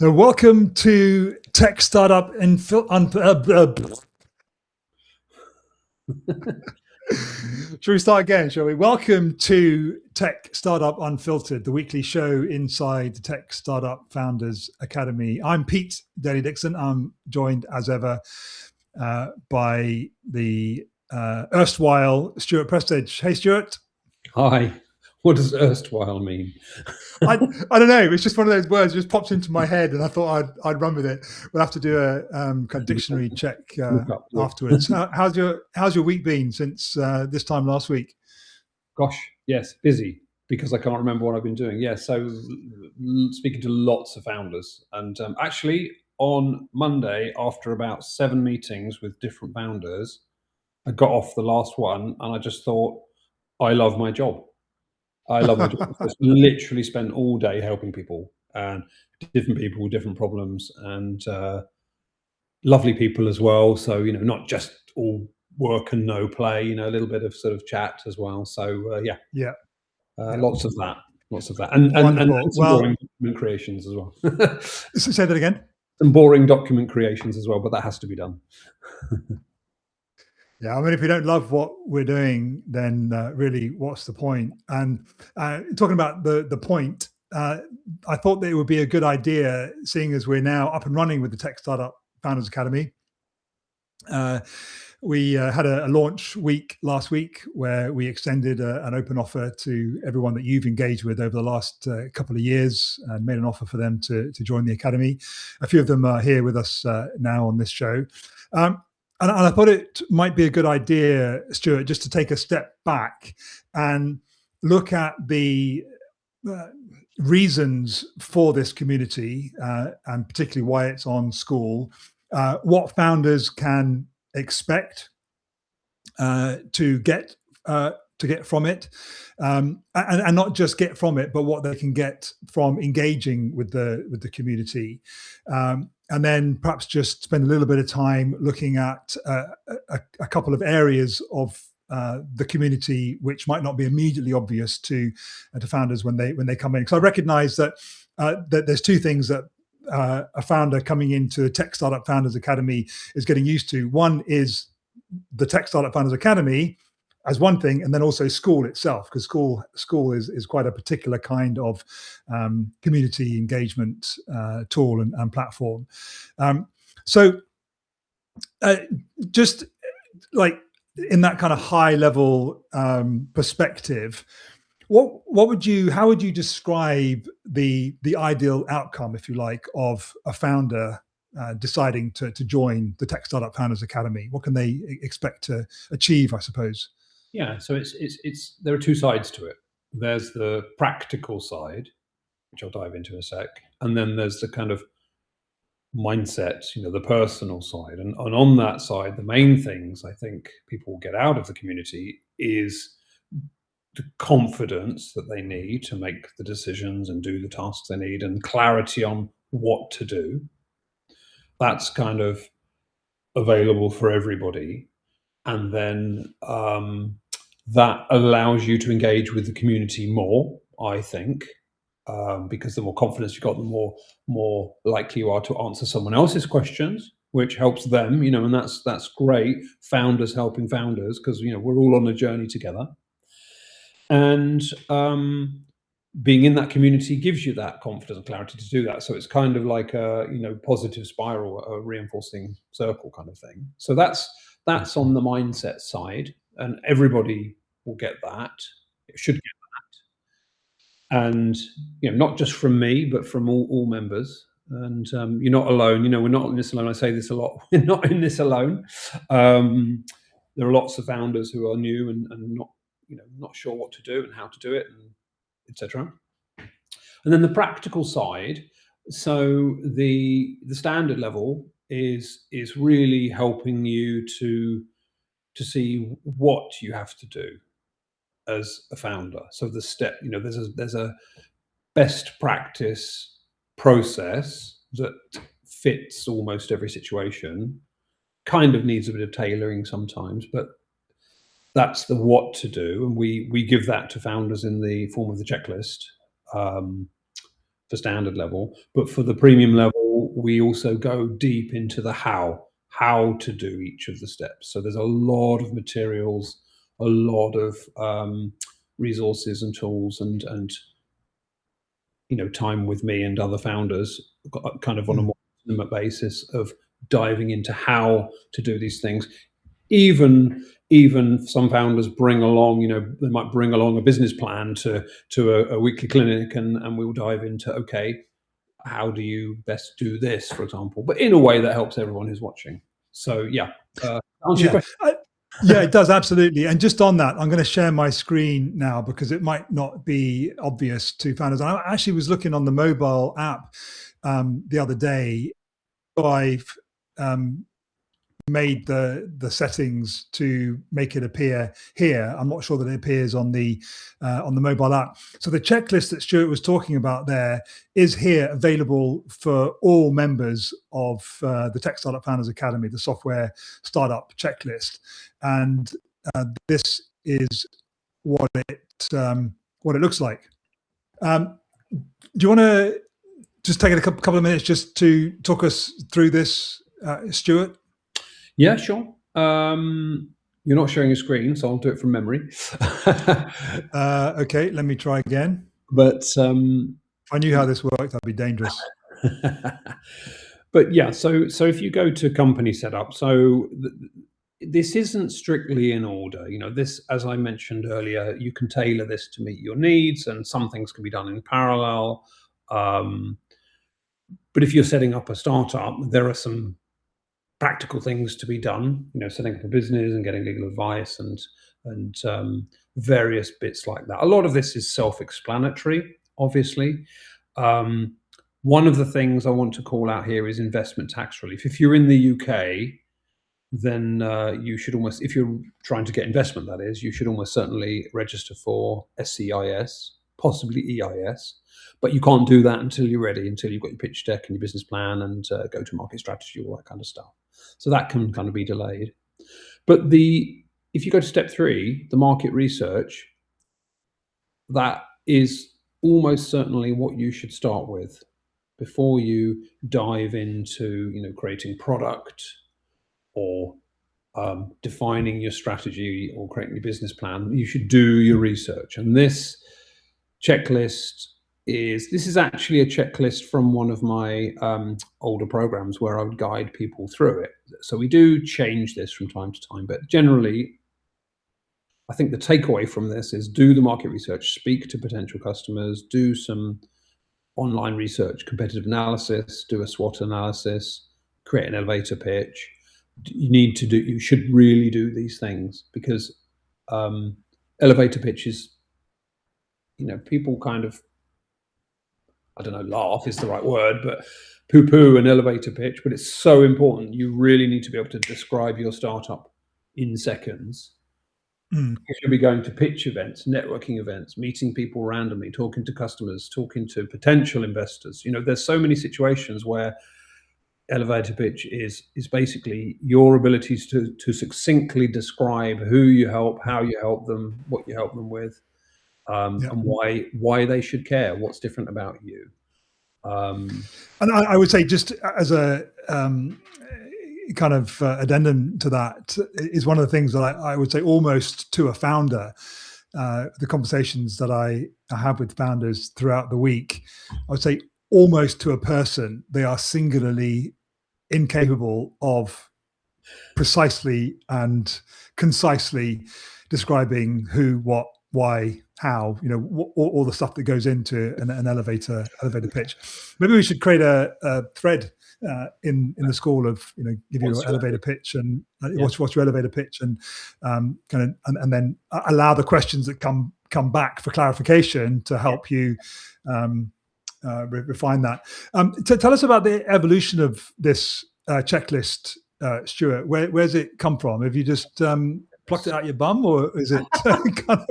Welcome to Tech Startup Shall we start again, shall we? Welcome to Tech Startup Unfiltered, the weekly show inside the Tech Startup Founders Academy. I'm Pete Daly Dixon. I'm joined as ever by the erstwhile Stuart Prestedge. Hey, Stuart. Hi. What does erstwhile mean? I don't know. It's just one of those words that just pops into my head, and I thought I'd run with it. We'll have to do a kind of dictionary check afterwards. How's your week been since this time last week? Gosh, yes, busy because I can't remember what I've been doing. Yeah, so speaking to lots of founders, and actually on Monday, after about 7 meetings with different founders, I got off the last one, and I just thought, I love my job. I love my job. Just literally spent all day helping people, and different people with different problems, and lovely people as well. So, not just all work and no play, a little bit of sort of chat as well. So, Yeah. lots of that. And some boring document creations as well. Say that again. Some boring document creations as well, but that has to be done. Yeah, I mean, if we don't love what we're doing, then really, what's the point? And talking about the point, I thought that it would be a good idea, seeing as we're now up and running with the Tech Startup Founders Academy. We had a launch week last week where we extended an open offer to everyone that you've engaged with over the last couple of years and made an offer for them to join the Academy. A few of them are here with us now on this show. And I thought it might be a good idea, Stuart, just to take a step back and look at the reasons for this community, and particularly why it's on School, what founders can expect to get from it, and not just get from it, but what they can get from engaging with the community. And then perhaps just spend a little bit of time looking at a couple of areas of the community which might not be immediately obvious to founders when they come in. Because I recognise that there's two things that a founder coming into the Tech Startup Founders Academy is getting used to. One is the Tech Startup Founders Academy as one thing, and then also School itself, because school is quite a particular kind of community engagement tool and platform. So just like in that kind of high level perspective, how would you describe the ideal outcome, if you like, of a founder deciding to join the Tech Startup Founders Academy? What can they expect to achieve, I suppose? Yeah, so it's there are two sides to it. There's the practical side, which I'll dive into in a sec, and then there's the kind of mindset, the personal side. And on that side, the main things I think people will get out of the community is the confidence that they need to make the decisions and do the tasks they need, and clarity on what to do. That's kind of available for everybody. And then that allows you to engage with the community more, I think, because the more confidence you've got, the more likely you are to answer someone else's questions, which helps them, and that's great. Founders helping founders, because we're all on a journey together. And being in that community gives you that confidence and clarity to do that. So it's kind of like a positive spiral, a reinforcing circle kind of thing. So that's on the mindset side, and everybody will get that. It should get that, and not just from me, but from all members. And you're not alone. We're not in this alone. I say this a lot. We're not in this alone. There are lots of founders who are new and not sure what to do and how to do it, and etc. And then the practical side. So the standard level is really helping you to see what you have to do as a founder. So the step, there's a best practice process that fits almost every situation. Kind of needs a bit of tailoring sometimes, but that's the what to do, and we give that to founders in the form of the checklist. for standard level, but for the premium level, we also go deep into the how to do each of the steps. So there's a lot of materials, a lot of resources and tools, and time with me and other founders, kind of on a more intimate basis of diving into how to do these things. Even some founders bring along, they might bring along a business plan to a weekly clinic, and we'll dive into, okay, how do you best do this, for example, but in a way that helps everyone who's watching. So answer your Yeah. question. Yeah, it does, absolutely. And just on that, I'm going to share my screen now because it might not be obvious to founders. I actually was looking on the mobile app the other day. I've made the settings to make it appear here. I'm not sure that it appears on the mobile app. So the checklist that Stuart was talking about there is here, available for all members of the Tech Startup Founders Academy, the software startup checklist. And this is what it looks like. Do you want to just take a couple of minutes just to talk us through this, Stuart? Yeah, sure. You're not sharing a screen, so I'll do it from memory. Okay, let me try again. But If I knew how this worked, that'd be dangerous. But yeah, so if you go to company setup, this isn't strictly in order. This, as I mentioned earlier, you can tailor this to meet your needs, and some things can be done in parallel. But if you're setting up a startup, there are some practical things to be done. Setting up a business and getting legal advice and various bits like that. A lot of this is self-explanatory, obviously. One of the things I want to call out here is investment tax relief. If you're in the UK, then you should almost, if you're trying to get investment, that is, you should almost certainly register for SCIS, possibly EIS. But you can't do that until you're ready, until you've got your pitch deck and your business plan and go-to-market strategy, all that kind of stuff. So that can kind of be delayed. But if you go to step 3, the market research, that is almost certainly what you should start with before you dive into creating product or defining your strategy or creating your business plan. You should do your research. And this checklist is actually a checklist from one of my older programs where I would guide people through it. So we do change this from time to time, but generally, I think the takeaway from this is do the market research, speak to potential customers, do some online research, competitive analysis, do a SWOT analysis, create an elevator pitch. You should really do these things because elevator pitches, people kind of, I don't know, laugh is the right word, but poo-poo an elevator pitch, but it's so important. You really need to be able to describe your startup in seconds. You should be going to pitch events, networking events, meeting people randomly, talking to customers, talking to potential investors. There's so many situations where elevator pitch is basically your abilities to succinctly describe who you help, how you help them, what you help them with, and why they should care, what's different about you. And I would say, just as a kind of addendum to that, is one of the things that I would say almost to a founder, the conversations that I have with founders throughout the week, I would say almost to a person, they are singularly incapable of precisely and concisely describing who, what, why, how, all the stuff that goes into an elevator pitch. Maybe we should create a thread in the school of, give you an elevator pitch and what's your elevator pitch, and and then allow the questions that come back for clarification to help you refine that. Tell us about the evolution of this checklist, Stuart. Where's it come from? Have you just plucked it out your bum, or is it kind of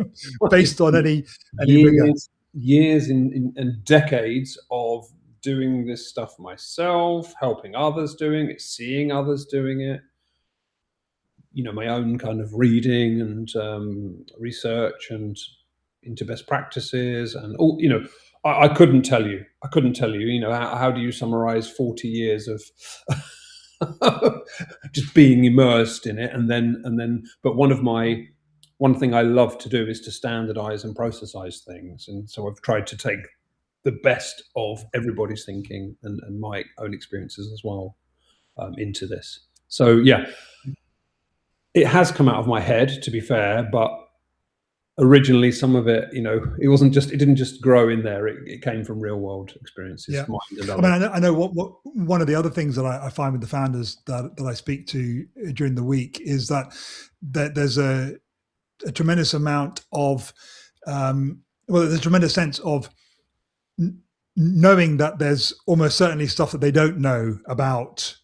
based on any rigor? Years and decades of doing this stuff myself, helping others doing it, seeing others doing it, my own kind of reading and research and into best practices and I couldn't tell you. I couldn't tell you. You know, how do you summarize 40 years of just being immersed in it? And then, but one thing I love to do is to standardize and processize things. And so I've tried to take the best of everybody's thinking and my own experiences as well into this. So yeah, it has come out of my head, to be fair, but originally some of it, you know, it didn't just grow in there. It came from real world experiences, Yeah, mine and I mean, others. I know what one of the other things that I find with the founders that I speak to during the week is that there's a tremendous amount of well, there's a tremendous sense of knowing that there's almost certainly stuff that they don't know about,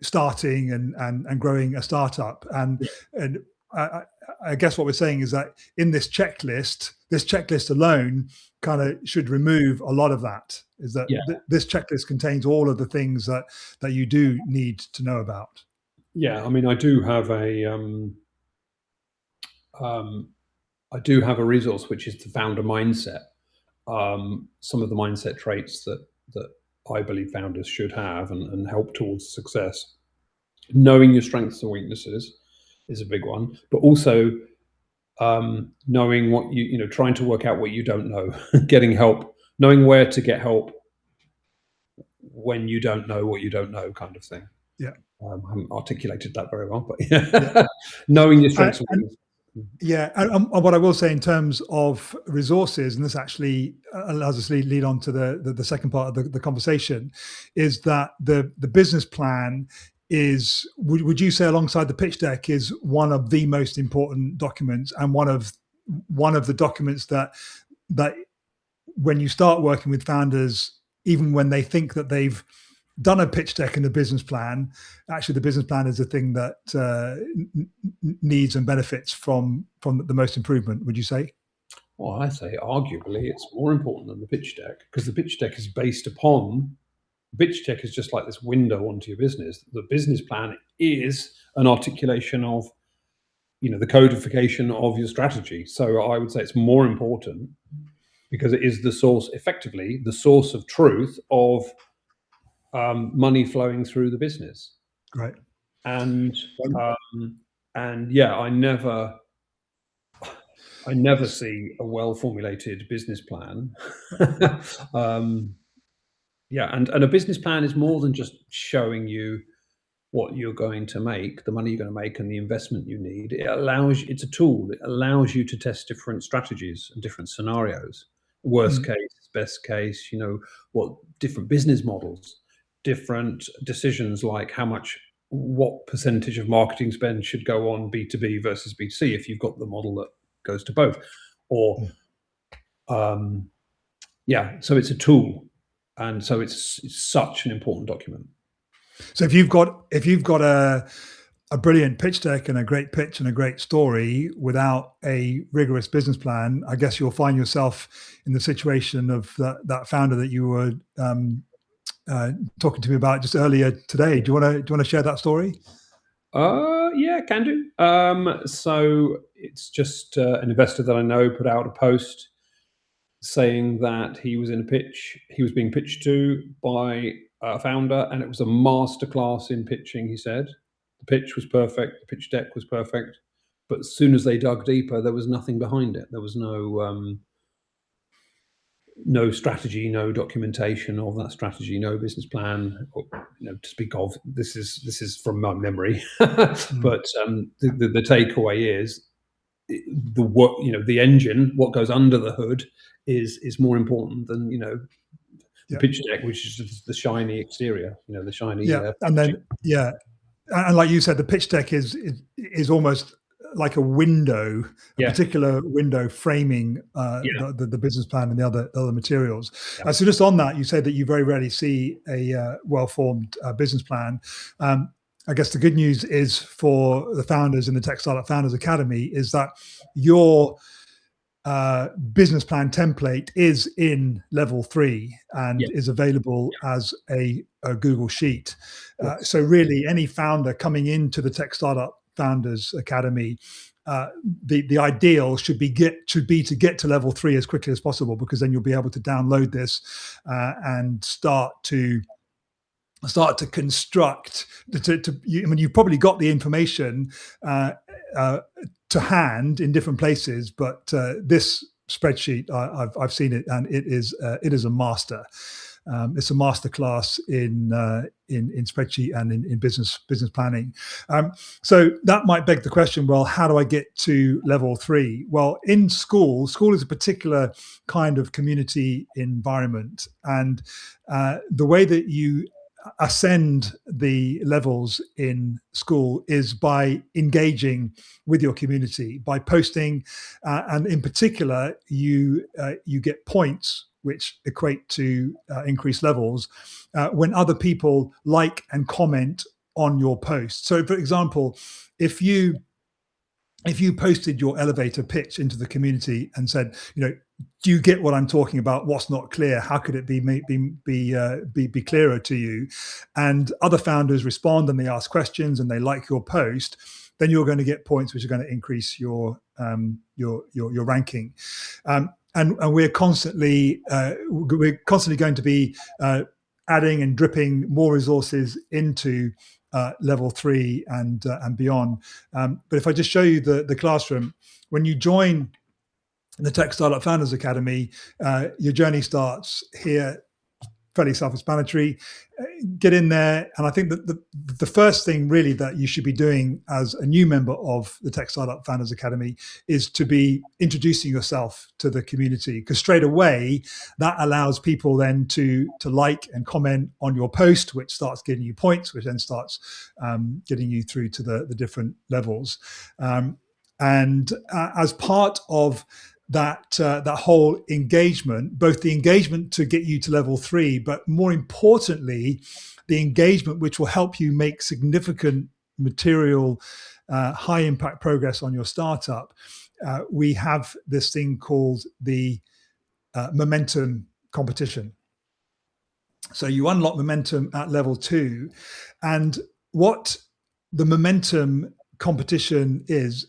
starting and growing a startup, and I guess what we're saying is that in this checklist alone kind of should remove a lot of that. Is that Yeah, this checklist contains all of the things that you do need to know about. yeah. I mean, I do have a resource which is the founder mindset. Some of the mindset traits that I believe founders should have and help towards success. Knowing your strengths and weaknesses is a big one, but also knowing what trying to work out what you don't know, getting help, knowing where to get help when you don't know what you don't know, kind of thing. Yeah. I haven't articulated that very well, but Yeah. knowing your strengths and And weaknesses. yeah, and what I will say in terms of resources, and this actually allows us to lead on to the second part of the conversation, is that the business plan is, would you say, alongside the pitch deck, is one of the most important documents, and one of the documents that when you start working with founders, even when they think that they've done a pitch deck and a business plan, actually the business plan is the thing that needs and benefits from the most improvement, would you say? Well, I say arguably it's more important than the pitch deck, because the pitch deck is based upon, the pitch deck is just like this window onto your business. The business plan is an articulation of, the codification of your strategy. So I would say it's more important because it is effectively the source of truth of money flowing through the business. Right. And yeah, I never see a well formulated business plan. Yeah, and a business plan is more than just showing you what you're going to make, the money you're going to make, and the investment you need. It's a tool. It allows you to test different strategies and different scenarios. Worst case, best case, what different business models, different decisions like what percentage of marketing spend should go on B2B versus B2C if you've got the model that goes to both. Or, yeah, so it's a tool. And so it's such an important document. So if you've got a brilliant pitch deck and a great pitch and a great story without a rigorous business plan, I guess you'll find yourself in the situation of that founder that you were talking to me about just earlier today. Do you want to share that story? Yeah, can do. So it's just an investor that I know put out a post saying that he was in a pitch. He was being pitched to by a founder, and it was a masterclass in pitching. He said the pitch was perfect, the pitch deck was perfect, but as soon as they dug deeper, there was nothing behind it. There was no strategy, no documentation of that strategy, no business plan, to speak of. This is from my memory, but the takeaway is the engine, what goes under the hood, is more important than the pitch deck, which is just the shiny exterior, the shiny. And then and like you said, the pitch deck is almost like a window, a particular window framing the business plan and the other materials. So just on that, you said that you very rarely see a well-formed business plan. I guess the good news is for the founders in the Tech Startup Founders Academy is that your business plan template is in level 3 and is available as a Google Sheet. So really, any founder coming into the Tech Startup Founders Academy the ideal should be to get to level 3 as quickly as possible, because then you'll be able to download this and start to construct. You've probably got the information to hand in different places, but this spreadsheet, I've seen it, and it is a master. It's a masterclass in spreadsheet and in business planning. So that might beg the question: well, how do I get to level 3? Well, in school is a particular kind of community environment, and the way that you ascend the levels in school is by engaging with your community, by posting, and in particular, you get points which equate to increased levels when other people like and comment on your post. So, for example, if you posted your elevator pitch into the community and said, do you get what I'm talking about? What's not clear? How could it be clearer to you? And other founders respond and they ask questions and they like your post, then you're going to get points which are going to increase your ranking. And we're constantly going to be adding and dripping more resources into level 3 and beyond. But if I just show you the classroom, when you join the Tech Startup Founders Academy, your journey starts here, fairly self-explanatory. Get in there, and I think that the first thing really that you should be doing as a new member of the Tech Startup Founders Academy is to be introducing yourself to the community, because straight away that allows people then to like and comment on your post, which starts getting you points, which then starts getting you through to the different levels. And as part of that whole engagement, both the engagement to get you to level 3, but more importantly, the engagement which will help you make significant material, high impact progress on your startup, we have this thing called the momentum competition. So you unlock momentum at level 2, and what the momentum competition is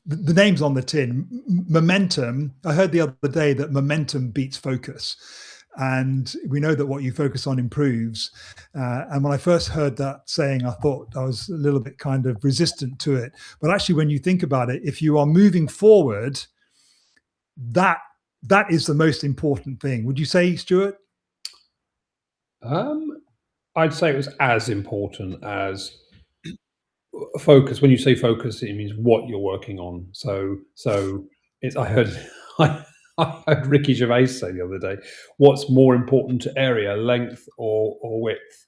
the name's on the tin. Momentum. I heard the other day that momentum beats focus, and we know that what you focus on improves. And when I first heard that saying, I thought I was a little bit kind of resistant to it. But actually, when you think about it, if you are moving forward, that is the most important thing. Would you say, Stuart? I'd say it was as important as focus. When you say focus, it means what you're working on. So it's, I heard Ricky Gervais say the other day, what's more important to area, length or width?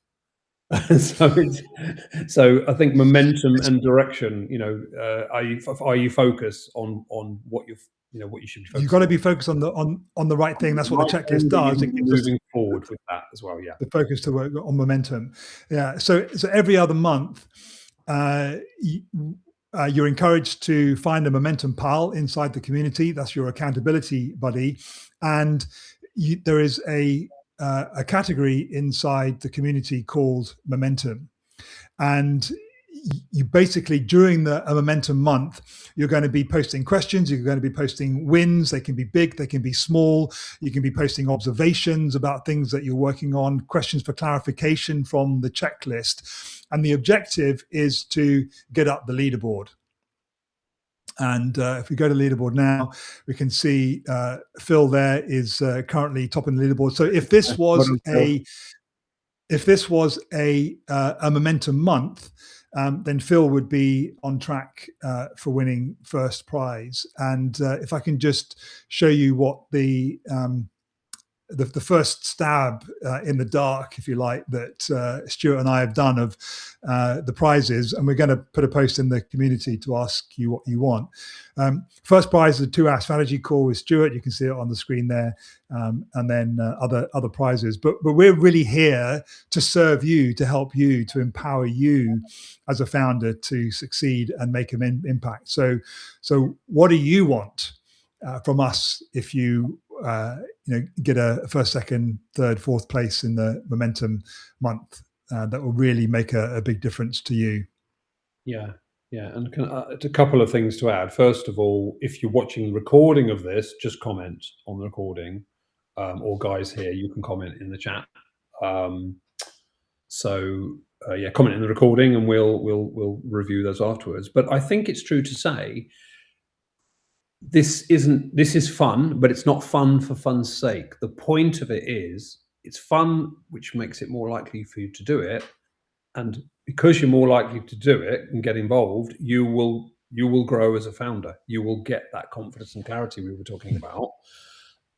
So I think momentum and direction, are you focused on what you should be focused on? You've got to be focused on the right thing. That's what the checklist does. It gives us moving forward with that as well. Yeah. The focus to work on momentum. Yeah. So every other month, you're encouraged to find a momentum pal inside the community. That's your accountability buddy, and there is a category inside the community called momentum. And you basically, during a momentum month, you're going to be posting questions, you're going to be posting wins. They can be big, they can be small. You can be posting observations about things that you're working on, questions for clarification from the checklist. And the objective is to get up the leaderboard. And if we go to leaderboard now, we can see Phil there is currently topping the leaderboard. So if this was a momentum month, then Phil would be on track for winning first prize. And if I can just show you what the first stab in the dark, if you like, that Stuart and I have done of the prizes, and we're going to put a post in the community to ask you what you want. First prize is a 2-hour strategy call with Stuart. You can see it on the screen there, and then other prizes. But we're really here to serve you, to help you, to empower you as a founder to succeed and make an impact. So what do you want from us if you get a first, second, third, fourth place in the momentum month? That will really make a big difference to you. Yeah. Yeah, and a couple of things to add. First of all, if you're watching the recording of this, just comment on the recording, or guys here, you can comment in the chat. Yeah, comment in the recording, and we'll review those afterwards. But I think it's true to say this is fun, but it's not fun for fun's sake. The point of it is it's fun, which makes it more likely for you to do it, and because you're more likely to do it and get involved, you will grow as a founder. You will get that confidence and clarity we were talking about.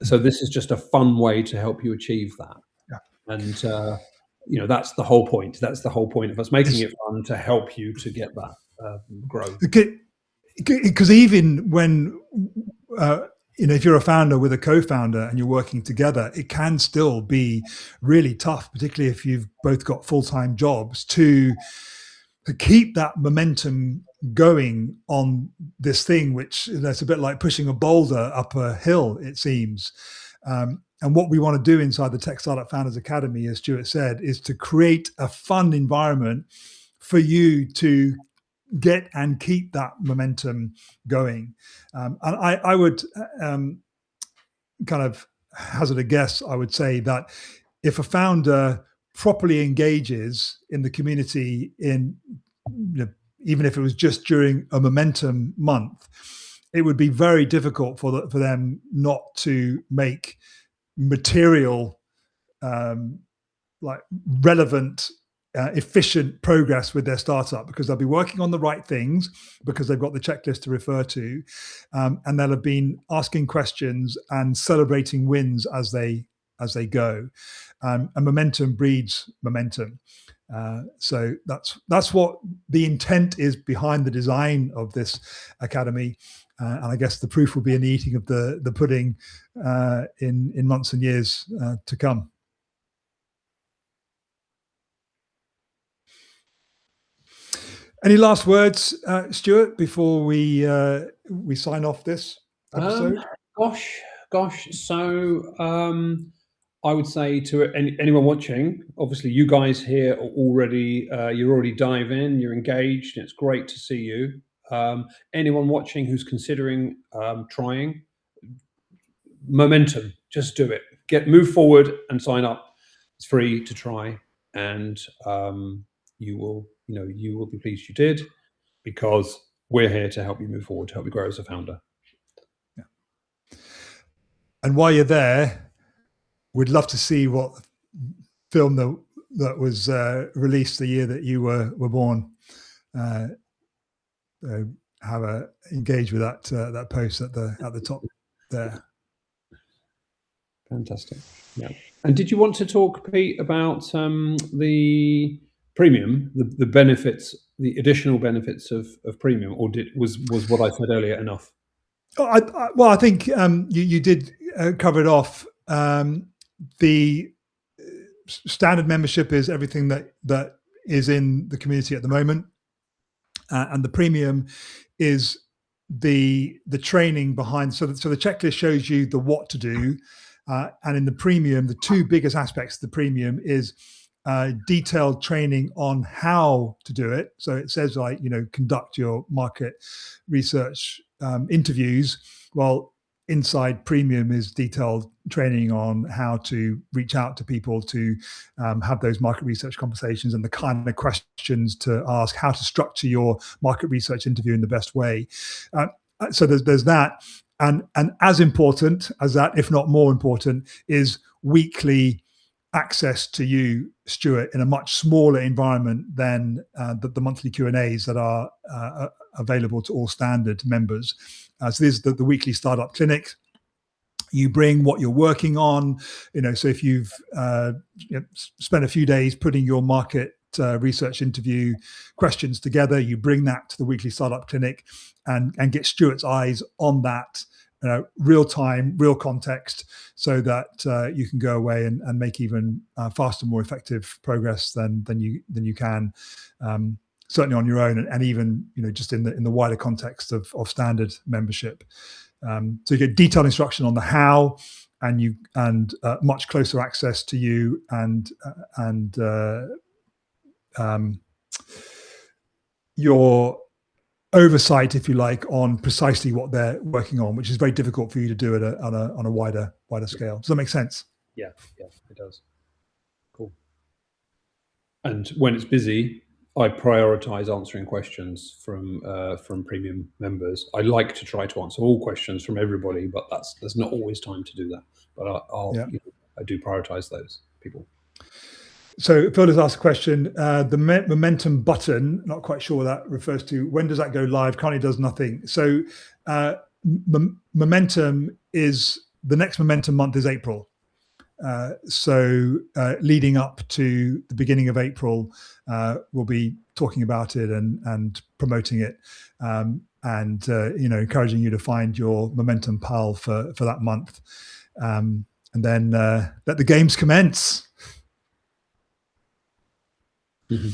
So this is just a fun way to help you achieve that. Yeah. And that's the whole point. That's the whole point of us making it fun, to help you to get that growth. Because even when if you're a founder with a co-founder and you're working together, it can still be really tough, particularly if you've both got full-time jobs, to keep that momentum going on this thing, which that's a bit like pushing a boulder up a hill, it seems. And what we want to do inside the Tech Startup Founders Academy, as Stuart said, is to create a fun environment for you to get and keep that momentum going. And I would kind of hazard a guess, I would say that if a founder properly engages in the community even if it was just during a momentum month, it would be very difficult for them not to make material, like relevant, efficient progress with their startup, because they'll be working on the right things, because they've got the checklist to refer to, and they'll have been asking questions and celebrating wins as they go. And momentum breeds momentum. So that's what the intent is behind the design of this academy. And I guess the proof will be in the eating of the pudding in months and years to come. Any last words, Stuart, before we sign off this episode? Gosh. So I would say to anyone watching, obviously you guys here are already, you're already dive in, you're engaged, and it's great to see you. Anyone watching who's considering trying, momentum, just do it. Move forward and sign up. It's free to try, and you will be pleased you did, because we're here to help you move forward, to help you grow as a founder. Yeah. And while you're there, we'd love to see what film that was released the year that you were born. Engage with that post at the top there. Fantastic. Yeah. And did you want to talk, Pete, about the premium, the benefits, the additional benefits of premium, or was what I said earlier enough? I think you did cover it off. The standard membership is everything that is in the community at the moment, and the premium is the training behind. So the checklist shows you the what to do, and in the premium, the two biggest aspects of the premium is detailed training on how to do it. So it says, like, conduct your market research interviews. Well, inside premium is detailed training on how to reach out to people to have those market research conversations, and the kind of questions to ask, how to structure your market research interview in the best way. So there's that. And as important as that, if not more important, is weekly access to you, Stuart, in a much smaller environment than the monthly Q&As that are available to all standard members. So this is the weekly startup clinic. You bring what you're working on, so if you've spent a few days putting your market research interview questions together, you bring that to the weekly startup clinic and get Stuart's eyes on that, real time, real context, so that you can go away and make even faster, more effective progress than you can certainly on your own, and even just in the wider context of standard membership. So you get detailed instruction on the how, and much closer access to you, and your oversight, if you like, on precisely what they're working on, which is very difficult for you to do on a wider scale. Does that make sense? Yeah, it does. Cool. And when it's busy, I prioritize answering questions from premium members. I like to try to answer all questions from everybody, but there's not always time to do that. But I do prioritize those people. So Phil has asked a question. The momentum button, not quite sure what that refers to. When does that go live? Currently does nothing. So momentum is, the next momentum month is April. So leading up to the beginning of April, we'll be talking about it and promoting it, and encouraging you to find your momentum pal for that month, and then let the games commence. Mm-hmm.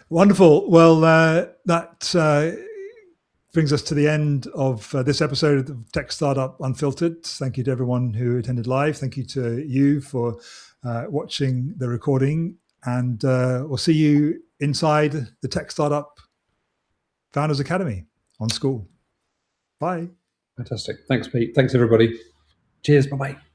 Wonderful. Well, that brings us to the end of this episode of Tech Startup Unfiltered. Thank you to everyone who attended live. Thank you to you for watching the recording. And we'll see you inside the Tech Startup Founders Academy on School. Bye. Fantastic. Thanks, Pete. Thanks, everybody. Cheers. Bye-bye.